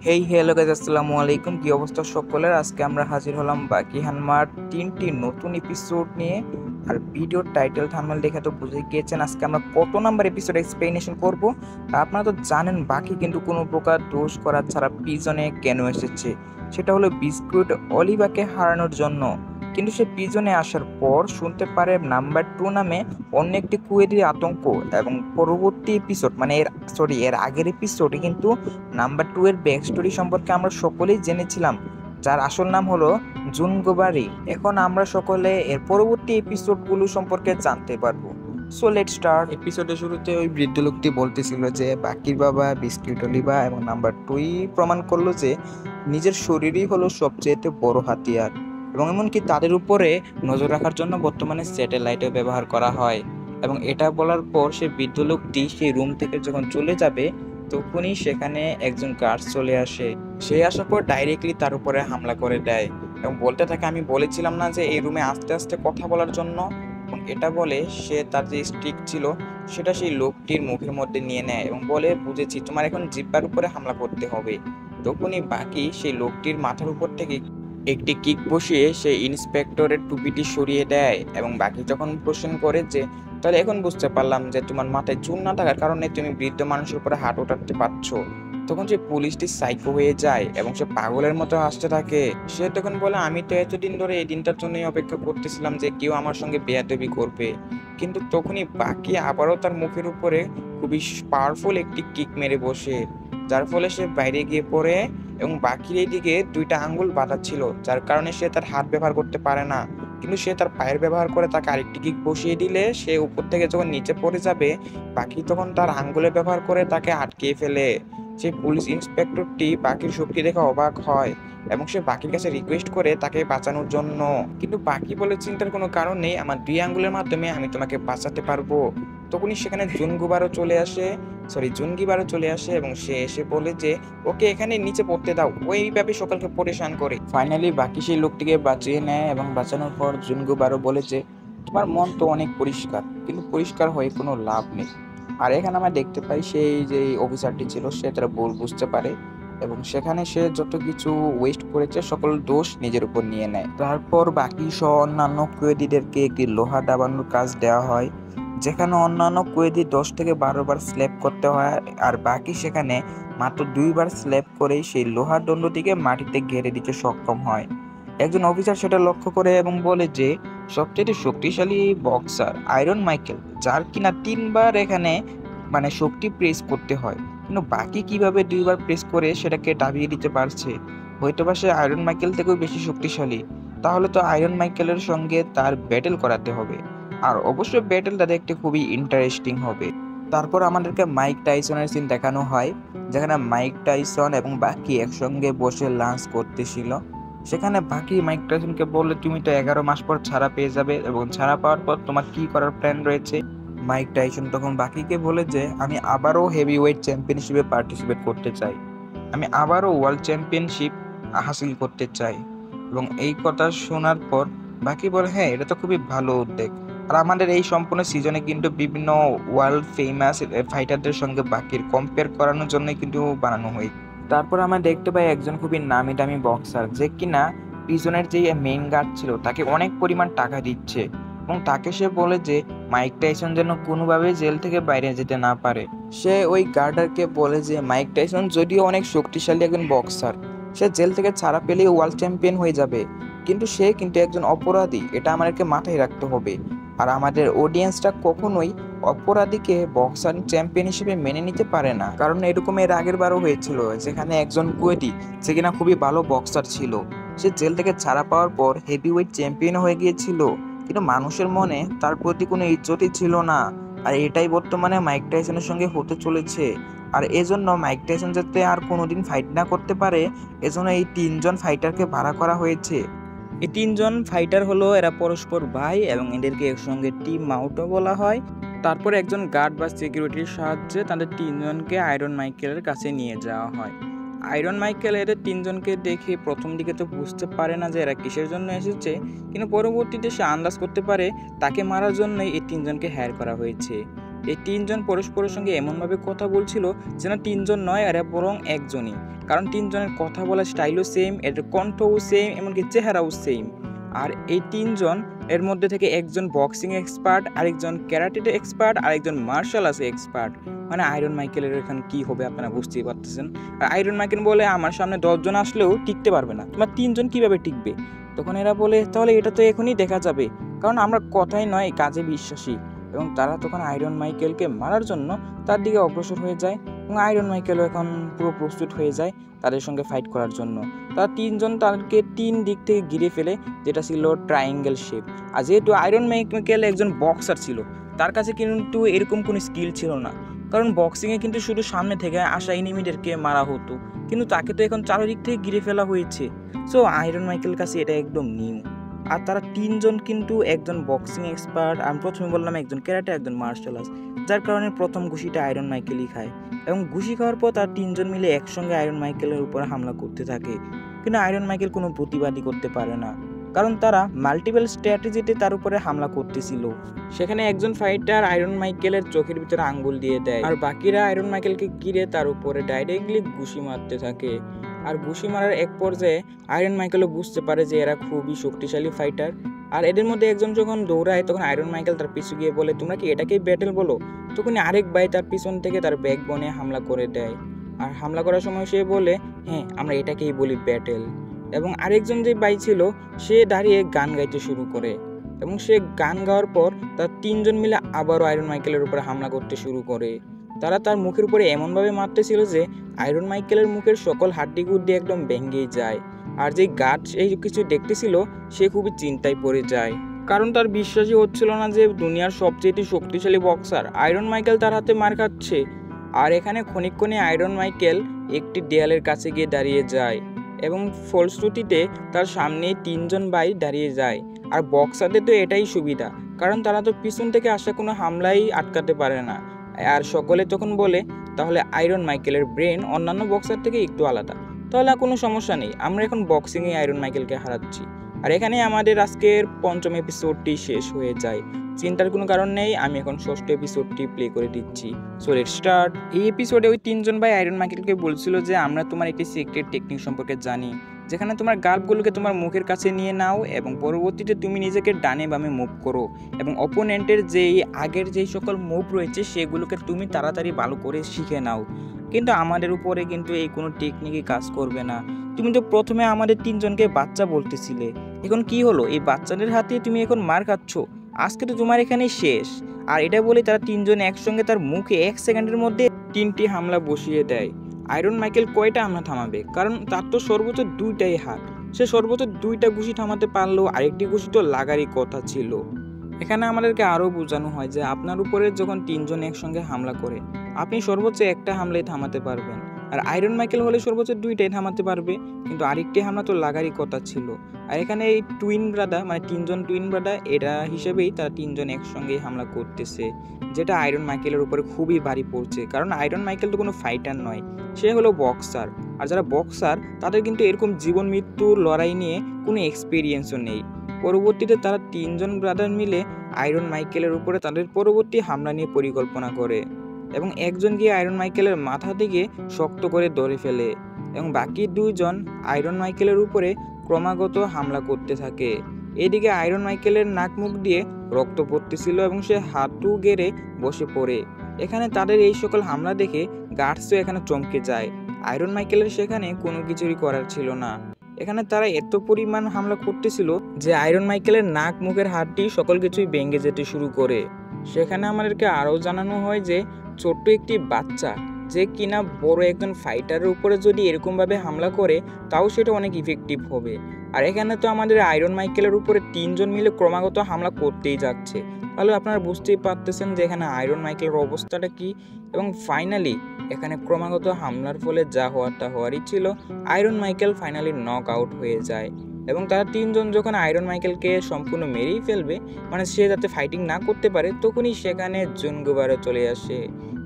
Hey hello guys, আসসালামু আলাইকুম। কি অবস্থা সকলের? আজকে আমরা হাজির হলাম বাকি হানমার 3টি নতুন এপিসোড নিয়ে। আর ভিডিওর টাইটেল থাম্বনেল দেখে তো বুঝে গিয়েছেন আজকে আমরা কত নাম্বার এপিসোড এক্সপ্লেনেশন করব। আর আপনারা তো জানেন বাকি কিন্তু কোনো প্রকার দোষ করা ছাড়া পিজনে কেন এসেছে। সেটা হলো বিস্কুট অলিভাকে হারানোর জন্য। কিন্তু সে পিজনে আসার পর শুনতে পারে নাম্বার 2 নামে অন্য একটি কুয়েরির আতঙ্ক। এবং পরবর্তী এপিসোড মানে এর আগের এপিসোডে কিন্তু নাম্বার 2 এর ব্যাক স্টোরি সম্পর্কে আমরা সকলেই জেনেছিলাম, যার আসল নাম হলো জুনগোবারি। এখন আমরা সকলে এর পরবর্তী এপিসোডগুলো সম্পর্কে জানতে পারবো। So let start. এপিসোডের শুরুতে ওই বৃদ্ধ লোকটি বলতেছিল যে বাকির বাবা বিস্কিট অলিভা এবং নাম্বার 2 প্রমাণ করলো যে নিজের শরীরই হলো সবচেয়ে বড় হাতিয়ার, এবং এমনকি তাদের উপরে নজর রাখার জন্য বর্তমানে স্যাটেলাইটও ব্যবহার করা হয়। এবং এটা বলার পর সে বৃদ্ধ লোকটি সেই রুম থেকে যখন চলে যাবে তখনই সেখানে একজন গার্ড চলে আসে। সে আসার পর ডাইরেক্টলি তার উপরে হামলা করে দেয় এবং বলতে থাকে, আমি বলেছিলাম না যে এই রুমে আস্তে আস্তে কথা বলার জন্য। এবং এটা বলে সে তার যে স্টিক ছিল সেটা সেই লোকটির মুখের মধ্যে নিয়ে নেয় এবং বলে, বুঝেছি, তোমার এখন জিহ্বার উপরে হামলা করতে হবে। তখনই বাকি সেই লোকটির মাথার উপর থেকে একটি কিক বসিয়ে সেই ইন্সপেক্টরের টুপিটি সরিয়ে দেয়। এবং বাকি যখন প্রশ্ন করে যে, তাহলে এখন বুঝতে পারলাম যে তোমার মাথায় চুল না থাকার কারণে তুমি বৃদ্ধ মানুষের উপরে হাত ওঠাতে পারছো। তখন যে পুলিশটি সাইকো হয়ে যায় এবং সে পাগলের মতো হাসতে থাকে। সে তখন বলে, আমি তো এতদিন ধরে এই দিনটার জন্যই অপেক্ষা করতেছিলাম যে কেউ আমার সঙ্গে বেয়াদবি করবে। কিন্তু তখনই বাকি আবারও তার মুখের উপরে খুবই পাওয়ারফুল একটি কিক মেরে বসে, যার ফলে সে বাইরে গিয়ে পড়ে। এবং বাকির এইদিকে দুইটা আঙ্গুল বাঁধা ছিল, যার কারণে সে তার হাত ব্যবহার করতে পারে না। কিন্তু সে তার পায়ের ব্যবহার করে তাকে আরেকটি কিক বসিয়ে দিলে সে উপর থেকে যখন নিচে পড়ে যাবে, বাকি তখন তার আঙ্গুলের ব্যবহার করে তাকে আটকিয়ে ফেলে। সেই পুলিশ ইন্সপেক্টরটি বাকির শক্তি দেখে অবাক হয় এবং সে বাকির কাছে রিকোয়েস্ট করে তাকে বাঁচানোর জন্য। কিন্তু বাকি বলে, চিন্তার কোনো কারণ নেই, আমার 2 আঙ্গুলের মাধ্যমে আমি তোমাকে বাঁচাতে পারবো। তখনই সেখানে জুনগিবারও চলে আসে এবং সে এসে বলে যে ওকে এখানে নিচে পড়তে দাও, ওইভাবে সকলকে পরেশান করে। ফাইনালি বাকি সেই লোকটিকে বাঁচিয়ে নেয় এবং বাঁচানোর পর জুনগুবারও বলে যে তোমার মন তো অনেক পরিষ্কার, কিন্তু পরিষ্কার হয়ে কোনো লাভ নেই। আর এখানে আমরা দেখতে পাই সেই যে অফিসারটি ছিল সে তার ভুল বুঝতে পারে এবং সেখানে সে যত কিছু ওয়েস্ট করেছে সকল দোষ নিজের উপর নিয়ে নেয়। তারপর বাকি সহ অন্যান্য কুয়েদিদেরকে একটি লোহা দাবানোর কাজ দেওয়া হয়, যেখানে অন্যান্য কুয়েদি 10 থেকে 12 বার স্ল্যাপ করতে হয়, আর বাকি সেখানে মাত্র 2 বার স্ল্যাপ করেই সেই লোহার দণ্ডটিকে মাটিতে গেড়ে দিতে সক্ষম হয়। একজন অফিসার সেটা লক্ষ্য করে এবং বলে যে সবচেয়ে শক্তিশালী বক্সার আয়রন মাইকেল, যার কিনা 3 বার এখানে মানে শক্তি প্রেস করতে হয়, কিন্তু বাকি কিভাবে 2 বার প্রেস করে সেটাকে দাবিয়ে দিতে পারছে। হয়তোবা সে আয়রন মাইকেল থেকেও বেশি শক্তিশালী। তাহলে তো আয়রন মাইকেলের সঙ্গে তার ব্যাটেল করাতে হবে, আর অবশ্যই ব্যাটেলটা দেখতে খুবই ইন্টারেস্টিং হবে। তারপর আমাদেরকে মাইক টাইসনের সিন দেখানো হয়, যেখানে মাইক টাইসন এবং বাকি একসঙ্গে বসে লাঞ্চ করতেছিল। সেখানে বাকি মাইক টাইসনকে বললে, তুমি তো 11 মাস পর ছাড়া পেয়ে যাবে এবং ছাড়া পাওয়ার পর তোমার কি করার প্ল্যান রয়েছে। মাইক টাইসন তখন বাকিকে বলে যে আমি আবারও হেভি ওয়েট চ্যাম্পিয়নশিপে পার্টিসিপেট করতে চাই, আমি আবারও ওয়ার্ল্ড চ্যাম্পিয়নশিপ হাসিল করতে চাই। এবং এই কথা শোনার পর বাকি বলে, হ্যাঁ, এটা তো খুবই ভালো উদ্যোগ। আর আমাদের এই সম্পূর্ণ সিজনে কিন্তু বিভিন্ন ওয়ার্ল্ড ফেমাস ফাইটারদের সঙ্গে বাকির কম্পেয়ার করানোর জন্য কিন্তু বানানো হয়েছে। তারপর আমরা দেখতে পাই একজন খুবই নামি দামি বক্সার, যে কিনা প্রিজনের যে মেইন গার্ড ছিল তাকে অনেক পরিমাণ টাকা দিচ্ছে এবং তাকে সে বলে যে মাইক টাইসন যেন কোনোভাবে জেল থেকে বাইরে যেতে না পারে। সে ওই গার্ডারকে বলে যে মাইক টাইসন যদিও অনেক শক্তিশালী একজন বক্সার, সে জেল থেকে ছাড়া পেলেই ওয়ার্ল্ড চ্যাম্পিয়ন হয়ে যাবে, কিন্তু সে কিন্তু একজন অপরাধী, এটা আমাদেরকে মাথায় রাখতে হবে। আর আমাদের অডিয়েন্সটা কখনোই অপরাধীকে বক্সার চ্যাম্পিয়ন হিসেবে মেনে নিতে পারে না, কারণ এরকম এর আগের বারও হয়েছিল, যেখানে একজন কুয়েটি যে কিনা খুবই ভালো বক্সার ছিল, সে জেল থেকে ছাড়া পাওয়ার পর হেভিওয়েট চ্যাম্পিয়ন হয়ে গিয়েছিল, কিন্তু মানুষের মনে তার প্রতি কোনো ইজ্জতই ছিল না। আর এটাই বর্তমানে মাইক টাইসনের সঙ্গে হতে চলেছে। আর এজন্য মাইক টাইসন যাতে আর কোনোদিন ফাইট না করতে পারে, এজন্য এই 3জন ফাইটারকে ভাড়া করা হয়েছে। এই 3জন ফাইটার হলো এরা পরস্পর ভাই এবং এদেরকে একসঙ্গে টিম আউটও বলা হয়। তারপর একজন গার্ড বা সিকিউরিটির সাহায্যে তাদের 3জনকে আয়রন মাইকেলের কাছে নিয়ে যাওয়া হয়। আয়রন মাইকেল এদের 3জনকে দেখে প্রথম দিকে তো বুঝতে পারে না যে এরা কিসের জন্য এসেছে, কিন্তু পরবর্তীতে সে আন্দাজ করতে পারে তাকে মারার জন্যই এই 3জনকে হায়ার করা হয়েছে। এই তিনজন পরস্পরের সঙ্গে এমনভাবে কথা বলছিল যেন তিনজন নয়, এরা বরং একজনই। কারণ তিনজনের কথা বলার স্টাইলও সেম, এদের কণ্ঠও সেম, এমনকি চেহারাও সেম। আর এই তিনজন এর মধ্যে থেকে একজন বক্সিং এক্সপার্ট, আরেকজন ক্যারাটেতে এক্সপার্ট, আরেকজন মার্শাল আর্টসে এক্সপার্ট। মানে আয়রন মাইকেলের এখানে কি হবে আপনারা বুঝতেই পারতেছেন। আর আয়রন মাইকেল বলে আমার সামনে 10 জন আসলেও টিকতে পারবে না, তোমার 3 জন কিভাবে টিকবে? তখন এরা বলে তাহলে এটা তো এখনই দেখা যাবে, কারণ আমরা কথাই নয় কাজে বিশ্বাসী। এবং তারা তখন আয়রন মাইকেলকে মারার জন্য তার দিকে অগ্রসর হয়ে যায় এবং আয়রন মাইকেলও এখন পুরো প্রস্তুত হয়ে যায় তাদের সঙ্গে ফাইট করার জন্য। তারা 3 জন তাদেরকে 3 দিক থেকে ঘিরে ফেলে, যেটা ছিল ট্রায়াঙ্গেল শেপ। আর যেহেতু আয়রন মাইকেল একজন বক্সার ছিল, তার কাছে কিন্তু এরকম কোনো স্কিল ছিল না, কারণ বক্সিংয়ে কিন্তু শুধু সামনে থেকে আসা এনিমিদেরকে মারা হতো, কিন্তু তাকে তো এখন চারিদিক থেকে ঘিরে ফেলা হয়েছে। সো আয়রন মাইকেল কাছে এটা একদম নিউ। আর তারা 3 জন কিন্তু একজন বক্সিং এক্সপার্ট, আমি প্রথমে বললাম একজন ক্যারাটে, একজন মার্শাল আর্টস, যার কারণে প্রথম ঘুষিটা আয়রন মাইকেলই খায়। এবং ঘুষি খাওয়ার পর তার 3 জন মিলে একসঙ্গে আয়রন মাইকেলের উপর হামলা করতে থাকে, কিন্তু আয়রন মাইকেল কোনো প্রতিবাদই করতে পারে না, কারণ তারা মাল্টিপল স্ট্র্যাটেজিতে তার উপরে হামলা করতেছিল। সেখানে একজন ফাইটার আয়রন মাইকেলের চোখের ভিতরে আঙ্গুল দিয়ে দেয়, আর বাকিরা আয়রন মাইকেলকে ঘিরে তার উপরে ডাইরেক্টলি ঘুষি মারতে থাকে। আর ঘুষি মারার এক পর্যায়ে আয়রন মাইকেলও বুঝতে পারে যে এরা খুবই শক্তিশালী ফাইটার। আর এদের মধ্যে একজন যখন দৌড়ায় তখন আয়রন মাইকেল তার পিছু গিয়ে বলে তোমরা কি এটাকেই ব্যাটেল বলো? তখনই আরেক ভাই তার পিছন থেকে তার ব্যাক বনে হামলা করে দেয়। আর হামলা করার সময় সে বলে হ্যাঁ আমরা এটাকেই বলি ব্যাটেল। এবং আরেকজন যে ভাই ছিল সে দাঁড়িয়ে গান গাইতে শুরু করে, এবং সে গান গাওয়ার পর তার 3 জন মিলে আবারও আয়রন মাইকেলের উপরে হামলা করতে শুরু করে। তারা তার মুখের উপরে এমনভাবে মারতেছিল যে আয়রন মাইকেলের মুখের সকল হাড্ডিগুড্ডি একদম ভেঙে যায়। আর যে গার্ড এই কিছু দেখতেছিল সে খুবই চিন্তায় পড়ে যায়, কারণ তার বিশ্বাসই হচ্ছিল না যে দুনিয়ার সবচেয়ে শক্তিশালী বক্সার আয়রন মাইকেল তার হাতে মার খাচ্ছে। আর এখানে ক্ষণিকক্ষণে আয়রন মাইকেল একটি দেয়ালের কাছে গিয়ে দাঁড়িয়ে যায়, এবং ফলশ্রুতিতে তার সামনে 3 জন ভাই দাঁড়িয়ে যায়। আর বক্সারদের তো এটাই সুবিধা, কারণ তারা তো পিছন থেকে আসা কোনো হামলাই আটকাতে পারে না। আর সকলে তখন বলে তাহলে আয়রন মাইকেলের ব্রেন অন্যান্য বক্সার থেকে একটু আলাদা, তাহলে কোনো সমস্যা নেই, আমরা এখন বক্সিংয়ে আয়রন মাইকেলকে হারাচ্ছি। আর এখানে আমাদের আজকের 5ম এপিসোডটি শেষ হয়ে যায়। চিন্তার কোনো কারণ নেই, আমি এখন 6ষ্ঠ এপিসোডটি প্লে করে দিচ্ছি। So let's start. এই এপিসোডে ওই 3 জন ভাই আয়রন মাইকেলকে বলছিল যে আমরা তোমার একটি সিক্রেট টেকনিক সম্পর্কে জানি, যেখানে তোমার গালগুলোকে তোমার মুখের কাছে নিয়ে নাও এবং পরবর্তীতে তুমি নিজেকে ডানে বামে মুভ করো, এবং অপোনেন্টের যেই আগের যেই সকল মুভ রয়েছে সেগুলোকে তুমি তাড়াতাড়ি ভালো করে শিখে নাও। কিন্তু আমাদের উপরে কিন্তু এই কোনো টেকনিকই কাজ করবে না। তুমি তো প্রথমে আমাদের 3 জনকে বাচ্চা বলতেছিলে, এখন কি হলো? এই বাচ্চাদের হাতে তুমি এখন মার খাচ্ছ, আজকে তো তোমার এখানে শেষ। আর এটা বলে তারা 3 জন একসঙ্গে তার মুখে 1 সেকেন্ডের মধ্যে 3টি হামলা বসিয়ে দেয়। আয়রন মাইকেল কয়টা হামলা থামাবে, কারণ তার তো সর্বোচ্চ 2টাই হাত, সে সর্বোচ্চ 2টা ঘুষি থামাতে পারলেও আরেকটি ঘুষি তো লাগারই কথা ছিল। এখানে আমাদেরকে আরও বোঝানো হয় যে আপনার উপরে যখন 3 জন একসঙ্গে হামলা করে আপনি সর্বোচ্চ একটা হামলাই থামাতে পারবেন, আর আয়রন মাইকেল হলে সর্বোচ্চ 2টাই থামাতে পারবে, কিন্তু আরেকটি হামলা তো লাগারই কথা ছিল। আর এখানে এই টুইন ব্রাদার মানে 3 জন টুইন ব্রাদার এটা হিসেবেই তারা 3 জন একসঙ্গেই হামলা করতেছে, যেটা আয়রন মাইকেলের উপরে খুবই ভারী পড়ছে, কারণ আয়রন মাইকেল তো কোনো ফাইটার নয়, সে হলো বক্সার। আর যারা বক্সার তাদের কিন্তু এরকম জীবন মৃত্যুর লড়াই নিয়ে কোনো এক্সপিরিয়েন্সও নেই। পরবর্তীতে তারা 3 জন ব্রাদার মিলে আয়রন মাইকেলের উপরে তাদের পরবর্তী হামলা নিয়ে পরিকল্পনা করে, এবং একজন গিয়ে আয়রন মাইকেলের মাথা দিকে শক্ত করে ধরে ফেলে, এবং বাকি 2 জন আয়রন মাইকেলের উপরে ক্রমাগত হামলা করতে থাকে। এদিকে আয়রন মাইকেলের নাক মুখ দিয়ে রক্ত পড়তেছিল এবং সে হাঁটু গেড়ে বসে পড়ে। এখানে তাদের এই সকল হামলা দেখে গার্ডসও এখানে চমকে যায়। আয়রন মাইকেলের সেখানে কোনো কিছুই করার ছিল না। এখানে তারা এত পরিমাণ হামলা করতেছিল যে আয়রন মাইকেলের নাক মুখের হাড়টি সকল কিছুই ভেঙে যেতে শুরু করে। সেখানে আমাদেরকে আরও জানানো হয় যে ছোট্ট একটি বাচ্চা যে কিনা বড় একজন ফাইটারের উপরে যদি এরকমভাবে হামলা করে তাও সেটা অনেক ইফেক্টিভ হবে। আর এখানে তো আমাদের আয়রন মাইকেলের উপরে 3 জন মিলে ক্রমাগত হামলা করতেই যাচ্ছে, তাহলে আপনারা বুঝতেই পারতেছেন যে এখানে আয়রন মাইকেলের অবস্থাটা কি। এবং ফাইনালি এখানে ক্রমাগত হামলার ফলে যা হওয়ার তা হওয়ারই ছিল, iron Michael finally knock out হয়ে যায়। এবং তারা 3 জন যখন আয়রন মাইকেলকে সম্পূর্ণ মেরেই ফেলবে, মানে সে যাতে ফাইটিং না করতে পারে, তখনই সেখানে জুনগুবারও চলে আসে।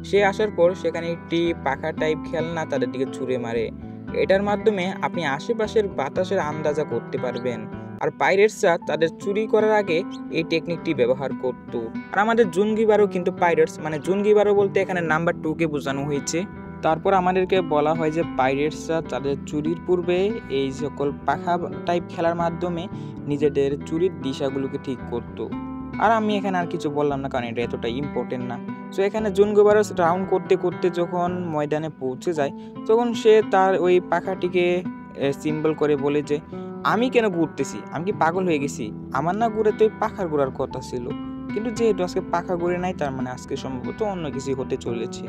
সে আসার পর সেখানে একটি পাখা টাইপ খেলনা তাদের দিকে ছুঁড়ে মারে। এটার মাধ্যমে আপনি আশেপাশের বাতাসের আন্দাজা করতে পারবেন আর পাইরেটসরা তাদের চুরি করার আগে এই টেকনিকটি ব্যবহার করত। আর আমাদের জুনগিবারও কিন্তু পাইরেটস, মানে জুনগিবারও বলতে এখানে নাম্বার 2 কে বোঝানো হয়েছে। তারপর আমাদেরকে বলা হয় যে পাইরেটসরা তাদের চুরির পূর্বে এই সকল পাখা টাইপ খেলার মাধ্যমে নিজেদের চুরির দিশাগুলোকে ঠিক করত। আর আমি এখানে আর কিছু বললাম না, কারণ এটা এতটা ইম্পর্টেন্ট না। সো এখানে জুনগিবারও রাউন্ড করতে করতে যখন ময়দানে পৌঁছে যায়, তখন সে তার ওই পাখাটিকে সিম্বল করে বলে যে আমি কেন ঘুরতেছি, আমি কি পাগল হয়ে গেছি? আমার না ঘুরে তো ওই পাখার ঘোরার কথা ছিল, কিন্তু যেহেতু আজকে পাখা ঘুরে নাই, তার মানে আজকে সম্ভবত অন্য কিছু হতে চলেছে।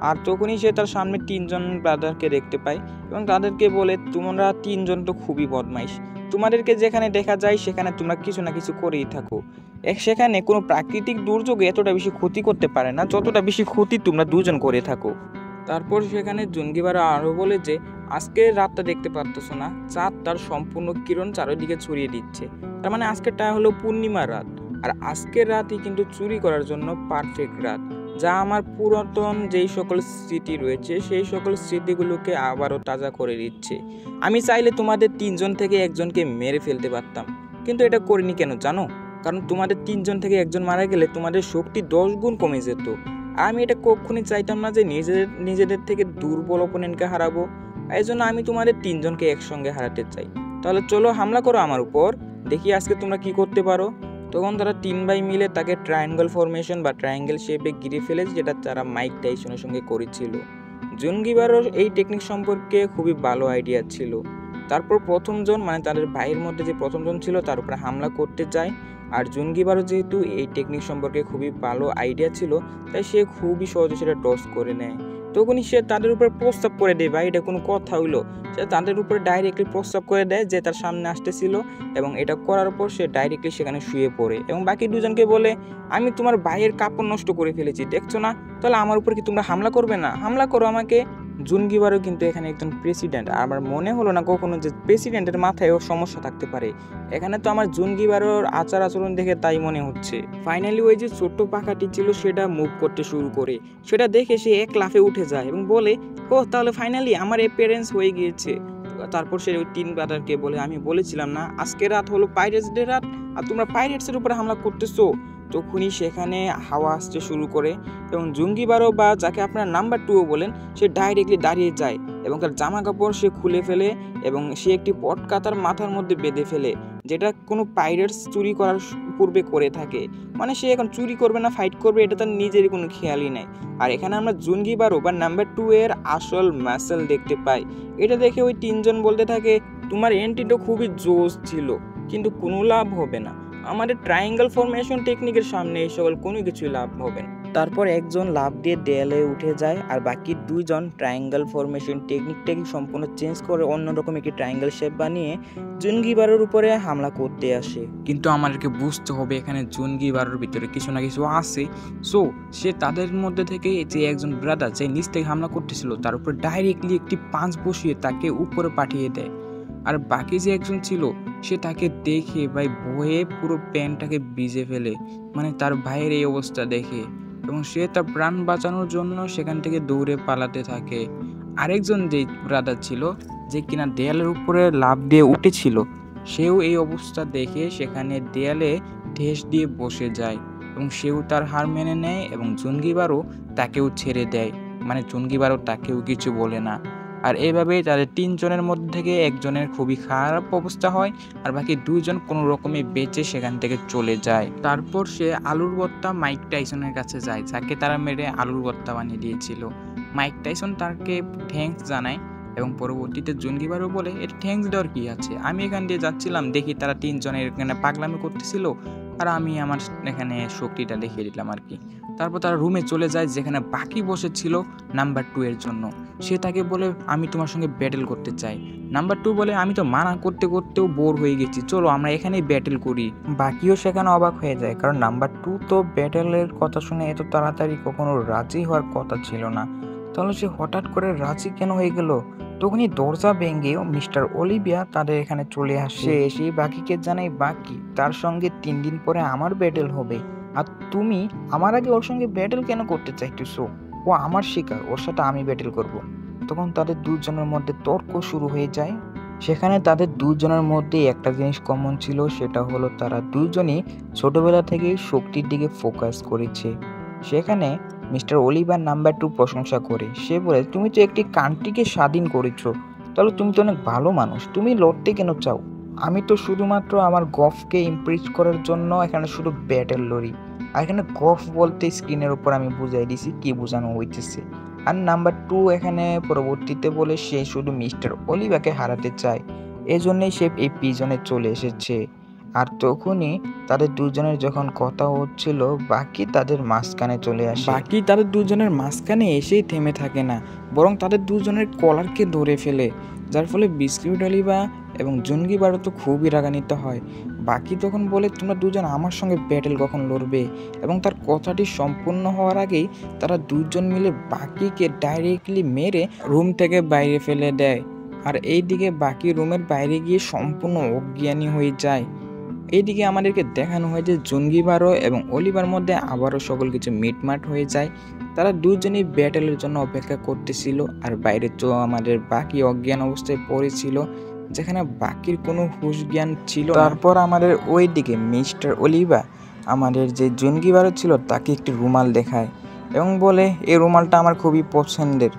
আর তখনই সে তার সামনে 3জন ব্রাদারকে দেখতে পায় এবং তাদেরকে বলে তোমরা 3জন তো খুবই বদমাইশ, তোমাদেরকে যেখানে দেখা যায় সেখানে তোমরা কিছু না কিছু করেই থাকো। সেখানে কোনো প্রাকৃতিক দুর্যোগে এতটা বেশি ক্ষতি করতে পারে না যতটা বেশি ক্ষতি তোমরা 2জন করে থাকো। তারপর সেখানে জুনগিবারও আরও বলে যে আজকের রাতটা দেখতে পারতেছো না, চাঁদ তার সম্পূর্ণ কিরণ চারিদিকে ছড়িয়ে দিচ্ছে, তার মানে আজকেরটা হলো পূর্ণিমার রাত। আর আজকের রাতই কিন্তু চুরি করার জন্য পারফেক্ট রাত, যা আমার পুরাতন যেই সকল স্মৃতি রয়েছে সেই সকল স্মৃতিগুলোকে আবারও তাজা করে দিচ্ছে। আমি চাইলে তোমাদের 3জন থেকে একজনকে মেরে ফেলতে পারতাম, কিন্তু এটা করিনি কেন জানো? কারণ তোমাদের 3জন থেকে একজন মারা গেলে তোমাদের শক্তি 10 গুণ কমে যেত। আমি এটা কখনই চাইতাম না যে নিজেদের থেকে দুর্বল অপোনেন্টকে হারাবো, এই জন্য আমি তোমাদের 3জনকে একসঙ্গে হারাতে চাই। তাহলে চলো হামলা করো আমার উপর, দেখি আজকে তোমরা কি করতে পারো। তখন তারা 3 ভাই মিলে তাকে ট্রায়াঙ্গেল ফরমেশন বা ট্রায়াঙ্গেল শেপে ঘিরে ফেলেছে, যেটা তারা মাইক টাইসনের সঙ্গে করেছিল। জুনগিবারও এই টেকনিক সম্পর্কে খুবই ভালো আইডিয়া ছিল। তারপর প্রথমজন, মানে তাদের ভাইয়ের মধ্যে যে প্রথমজন ছিল, তার উপরে হামলা করতে যায়। আর জুনগিবারও যেহেতু এই টেকনিক সম্পর্কে খুবই ভালো আইডিয়া ছিল, তাই সে খুবই সহজে সেটা টস করে নেয়। তখনই সে তাদের উপরে প্রস্তাব করে দেয়, ভাই এটা কোনো কথা হইলো? সে তাদের উপরে ডাইরেক্টলি প্রস্তাব করে দেয় যে তার সামনে আসতেছিল, এবং এটা করার পর সে ডাইরেক্টলি সেখানে শুয়ে পড়ে এবং বাকি 2জনকে বলে আমি তোমার ভাইয়ের কাপড় নষ্ট করে ফেলেছি, দেখছো না? তাহলে আমার উপর কি তোমরা হামলা করবে না? হামলা করো আমাকে। জুনগিবারও কিন্তু এখানে একজন প্রেসিডেন্ট, আর আমার মনে হলো না কখনো যে প্রেসিডেন্টের মাথায়ও সমস্যা থাকতে পারে। এখানে তো আমার জুনগিবারোর আচার আচরণ দেখে তাই মনে হচ্ছে। ফাইনালি ওই যে ছোট্ট পাখাটি ছিল সেটা মুভ করতে শুরু করে, সেটা দেখে সে এক লাফে উঠে যায় এবং বলে ও তাহলে ফাইনালি আমার অ্যাপিয়ারেন্স হয়ে গিয়েছে। তারপর সে ওই 3 ব্রাদারকে বলে আমি বলেছিলাম না আজকে রাত হলো পাইরেটসদের রাত, আর তোমরা পাইরেটসের উপরে হামলা করতেছো। তখনই সেখানে হাওয়া আসতে শুরু করে এবং জুনগিবারও, বা যাকে আপনারা নাম্বার 2 বলেন, সে ডাইরেক্টলি দাঁড়িয়ে যায় এবং তার জামা কাপড় সে খুলে ফেলে এবং সে একটি পটকা তার মাথার মধ্যে বেঁধে ফেলে, যেটা কোনো পাইরেটস চুরি করার পূর্বে করে থাকে। মানে সে এখন চুরি করবে না ফাইট করবে এটা তার নিজেরই কোনো খেয়ালই নেই। আর এখানে আমরা জুনগিবারও বা নাম্বার 2 এর আসল মাসেল দেখতে পাই। এটা দেখে ওই 3জন বলতে থাকে তোমার এন্ট্রিটা খুবই জোস ছিল, কিন্তু কোনো লাভ হবে না, আমাদের ট্রায়াঙ্গেল ফরমেশন টেকনিকের সামনে এই সকল কোনো কিছুই লাভ হবে না। তারপর একজন লাফ দিয়ে দেয়ালে উঠে যায় আর বাকি 2জন ট্রায়াঙ্গেল ফরমেশন টেকনিকটাকে সম্পূর্ণ চেঞ্জ করে অন্যরকম একটি ট্রায়াঙ্গেল শেপ বানিয়ে জুনগিবারোর উপরে হামলা করতে আসে। কিন্তু আমাদেরকে বুঝতে হবে এখানে জুনগিবারোর ভিতরে কিছু না কিছু আছে। সো সে তাদের মধ্যে থেকে যে একজন ব্রাদার যে নিচ থেকে হামলা করতেছিল তার উপর ডাইরেক্টলি একটি পাঁচ বসিয়ে তাকে উপরে পাঠিয়ে দেয়। আর বাকি যে একজন ছিল সে তাকে দেখে ভাই ভয়ে পুরো প্যান্টটাকে ভিজে ফেলে, মানে তার ভাইয়ের এই অবস্থা দেখে, এবং সে তার প্রাণ বাঁচানোর জন্য সেখান থেকে দৌড়ে পালাতে থাকে। আরেকজন যে ব্রাদার ছিল যে কিনা দেয়ালের উপরে লাফ দিয়ে উঠেছিল, সেও এই অবস্থা দেখে সেখানে দেয়ালে ঠেস দিয়ে বসে যায় এবং সেও তার হার মেনে নেয় এবং জুনগিবারও তাকেও ছেড়ে দেয়, মানে জুনগিবারও তাকেও কিছু বলে না। আর এইভাবেই তাদের 3জনের মধ্যে থেকে একজনের খুবই খারাপ অবস্থা হয় আর বাকি 2জন কোনো রকমে বেঁচে সেখান থেকে চলে যায়। তারপর সে আলুর ভর্তা মাইক টাইসনের কাছে যায়, যাকে তারা মেরে আলুর ভর্তা বানিয়ে দিয়েছিল। মাইক টাইসন তাকে থ্যাঙ্কস জানায় এবং পরবর্তীতে জুনগিবারও বলে এটা থ্যাঙ্কস দেওয়ার কি আছে, আমি এখান দিয়ে যাচ্ছিলাম দেখি তারা 3জনের এখানে পাগলামি করতেছিল আর আমি আমার এখানে শক্তিটা দেখিয়ে দিলাম আর কি। তারপর তারা রুমে চলে যায় যেখানে বাকি বসেছিল নাম্বার 2 এর জন্য। সে তাকে বলে আমি তোমার সঙ্গে ব্যাটেল করতে চাই। নাম্বার 2 বলে আমি তো মানা করতে করতেও বোর হয়ে গেছি, চলো আমরা এখানেই ব্যাটেল করি। বাকিও সেখানে অবাক হয়ে যায়, কারণ নাম্বার 2 তো ব্যাটেলের কথা শুনে এত তাড়াতাড়ি কখনো রাজি হওয়ার কথা ছিল না, তাহলে সে হঠাৎ করে রাজি কেন হয়ে গেল? তখনই দরজা ভেঙেও মিস্টার অলিভিয়া তাদের এখানে চলে আসে। এসে বাকিকে জানাই বাকি তার সঙ্গে 3 দিন পরে আমার ব্যাটেল হবে, আর তুমি আমার আগে ওর সঙ্গে ব্যাটেল কেন করতে চাইতেছো? ও আমার শিকার, ওর সাথে আমি ব্যাটেল করব। তখন তাদের 2জনের মধ্যে তর্ক শুরু হয়ে যায় সেখানে তাদের দুজনের মধ্যে একটা জিনিস কমন ছিল, সেটা হলো তারা দুজনই ছোটবেলা থেকেই শক্তির দিকে ফোকাস করেছে। সেখানে মিস্টার অলিভার নাম্বার 2 প্রশংসা করে। সে বলে, "তুমি তো একটি কান্ট্রিকে স্বাধীন করেছো। তাহলে তুমি তো অনেক ভালো মানুষ। তুমি লড়তে কেন চাও? আমি তো শুধুমাত্র আমার গফকে ইমপ্রেস করার জন্য এখানে শুধু ব্যাটেল লড়ি।" আর এখানে গফ বলতে স্ক্রিনের উপর আমি বুঝাই দিছি কি বোঝানো হইতেছে। আর নাম্বার 2 এখানে পরবর্তীতে বলে সে শুধু মিস্টার অলিভারকে হারাতে চায়। এজন্যই সে এই প্রিজনে চলে এসেছে। আর তখনই তাদের দুজনের যখন কথা হচ্ছিল, বাকি তাদের মাঝখানে চলে আসে। বাকি তাদের দুজনের মাঝখানে এসেই থেমে থাকে না, বরং তাদের দুজনের কলারকে ধরে ফেলে, যার ফলে বিস্কিট অলিভা এবং জুনগি বারো তো খুবই রাগান্বিত হয়। বাকি তখন বলে, "তোমরা দুজন আমার সঙ্গে ব্যাটেল কখন লড়বে?" এবং তার কথাটি সম্পূর্ণ হওয়ার আগেই তারা দুজন মিলে বাকিকে ডাইরেক্টলি মেরে রুম থেকে বাইরে ফেলে দেয়। আর এইদিকে বাকি রুমের বাইরে গিয়ে সম্পূর্ণ অজ্ঞানী হয়ে যায়। এইদিকে আমাদেরকে দেখানো হয় যে জুনগি বারো এবং অলিভার মধ্যে আবারও সকল কিছু মিটমাট হয়ে যায়। তারা দুজনেই ব্যাটেলের জন্য অপেক্ষা করতেছিল, আর বাইরে তো আমাদের বাকি অজ্ঞান অবস্থায় পড়েছিল, যেখানে বাকির কোনো হুঁশ জ্ঞান ছিল না। তারপর আমাদের ওই দিকে মিস্টার অলিভা আমাদের যে জুনগি বারো ছিল তাকে একটি রুমাল দেখায় এবং বলে, "এই রুমালটা আমার খুবই পছন্দের।"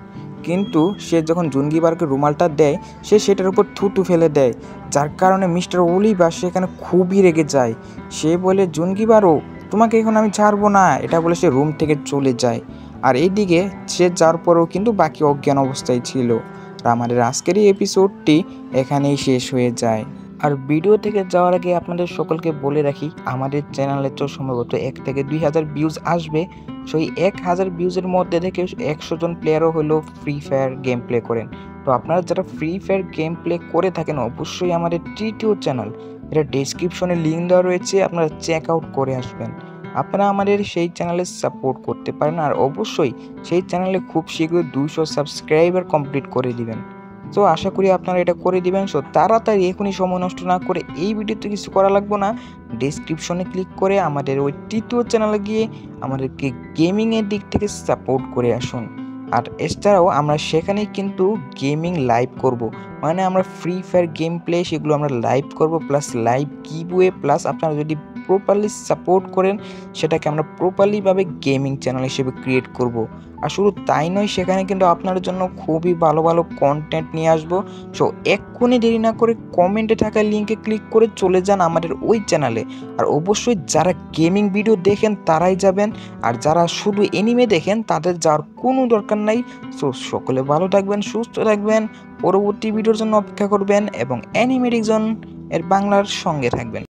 কিন্তু সে যখন জুনগি বারোকে রুমালটা দেয়, সে সেটার উপর থুতু ফেলে দেয়, যার কারণে মিস্টার অলিভা সেখানে খুবই রেগে যায়। সে বলে, "জুনগি বারো, তোমাকে এখন আমি ছাড়বো না।" এটা বলে সে রুম থেকে চলে যায়। আর এইদিকে সে যাওয়ার পরেও কিন্তু বাকি অজ্ঞান অবস্থায় ছিল। আর আমাদের আজকের এই এপিসোডটি এখানেই শেষ হয়ে যায়। আর ভিডিও থেকে যাওয়ার আগে আপনাদের সকলকে বলে রাখি, আমাদের চ্যানেলে তো সম্ভবত 1 থেকে 2,000 ভিউজ আসবে। সো এই 1,000 ভিউজের মধ্যে থেকে 100 জন প্লেয়ারও হলো ফ্রি ফায়ার গেম প্লে করেন। তো আপনারা যারা ফ্রি ফায়ার গেম প্লে করে থাকেন, অবশ্যই আমাদের তৃতীয় চ্যানেল, এটা ডেসক্রিপশনে লিঙ্ক দেওয়া রয়েছে, আপনারা চেক আউট করে আসবেন। আপনারা আমাদের সেই চ্যানেলে সাপোর্ট করতে পারেন, আর অবশ্যই সেই চ্যানেলে খুব শীঘ্রই 200 সাবস্ক্রাইবার কমপ্লিট করে দিবেন। তো আশা করি আপনারা এটা করে দিবেন। সো তাড়াতাড়ি এখনই সময় নষ্ট না করে, এই ভিডিওতে কিছু করা লাগবে না, ডেসক্রিপশনে ক্লিক করে আমাদের ওই তৃতীয় চ্যানেলে গিয়ে আমাদেরকে গেমিংয়ের দিক থেকে সাপোর্ট করে আসুন। আর এছাড়াও আমরা সেখানেই কিন্তু গেমিং লাইভ করব, মানে আমরা ফ্রি ফায়ার গেম প্লে সেগুলো আমরা লাইভ করব, প্লাস লাইভ গিভওয়ে, প্লাস আপনারা যদি প্রপারলি সাপোর্ট করেন সেটাকে আমরা প্রপারলিভাবে গেমিং চ্যানেল হিসেবে ক্রিয়েট করব। আর শুধু তাই নয়, সেখানে কিন্তু আপনার জন্য খুবই ভালো ভালো কন্টেন্ট নিয়ে আসবো। সো এক্ষুনি দেরি না করে কমেন্টে থাকা লিঙ্কে ক্লিক করে চলে যান আমাদের ওই চ্যানেলে। আর অবশ্যই যারা গেমিং ভিডিও দেখেন তারাই যাবেন, আর যারা শুধু এনিমে দেখেন তাদের যাওয়ার কোনো দরকার নাই। সো সকলে ভালো থাকবেন, সুস্থ থাকবেন, পরবর্তী ভিডিওর জন্য অপেক্ষা করবেন এবং অ্যানিমেটিক জোন এর বাংলার সঙ্গে থাকবেন।